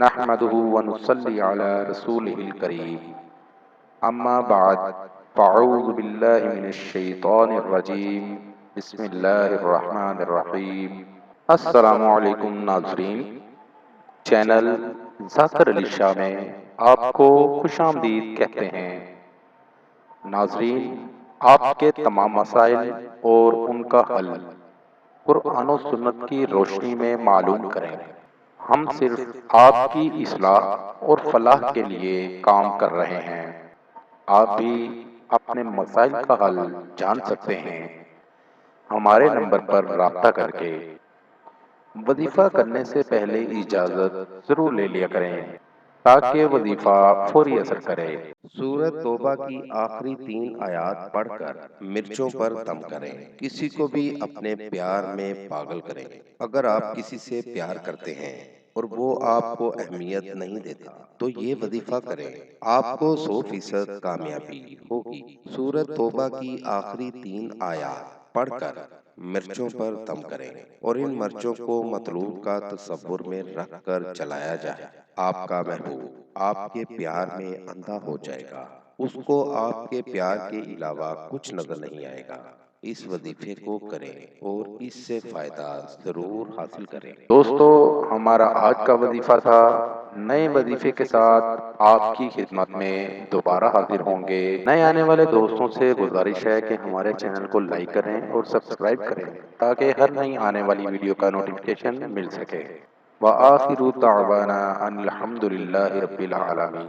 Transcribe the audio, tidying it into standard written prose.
نحمده ونصلي على رسوله الكريم اما بعد فاعوذ باللہ من الشیطان الرجیم بسم اللہ الرحمن الرحیم۔ السلام علیکم ناظرین، چینل ذاکر علی شاہ میں آپ کو خوش آمدید کہتے ہیں۔ ناظرین، آپ کے تمام مسائل اور ان کا حل قرآن و سنت کی روشنی میں معلوم کریں۔ ہم صرف آپ کی اصلاح اور فلاح کے لیے کام کر رہے ہیں۔ آپ بھی اپنے مسائل کا حل جان سکتے ہیں ہمارے نمبر پر رابطہ کر کے۔ وظیفہ کرنے سے پہلے اجازت ضرور لے لیا کریں تاکہ وظیفہ فوری اثر کرے۔ سورۃ توبہ کی آخری 3 آیات پڑھ کر مرچوں پر دم کریں۔ کسی کو بھی اپنے پیار میں پاگل کریں۔ اگر آپ کسی سے پیار کرتے ہیں اور وہ آپ کو اہمیت نہیں دیتا تو یہ وظیفہ کریں، آپ کو 100% کامیابی ہوگی۔ سورۃ توبہ کی آخری 3 آیات پڑھ کر مرچوں پر دم کریں اور ان مرچوں کو مطلوب کا تصور میں رکھ کر چلایا جائے۔ آپ کا محبوب آپ کے پیار میں اندھا ہو جائے گا، اس کو آپ کے پیار کے علاوہ کچھ نظر نہیں آئے گا۔ اس وظیفے کو کریں اور اس سے فائدہ ضرور حاصل کریں۔ دوستو، ہمارا آج کا وظیفہ تھا۔ نئے وظیفے کے ساتھ آپ کی خدمت میں دوبارہ حاضر ہوں گے۔ نئے آنے والے دوستوں سے گزارش ہے کہ ہمارے چینل کو لائک کریں اور سبسکرائب کریں تاکہ ہر نئی آنے والی ویڈیو کا نوٹیفیکیشن مل سکے۔ وآخر دعوانا ان الحمد للہ رب العالمین۔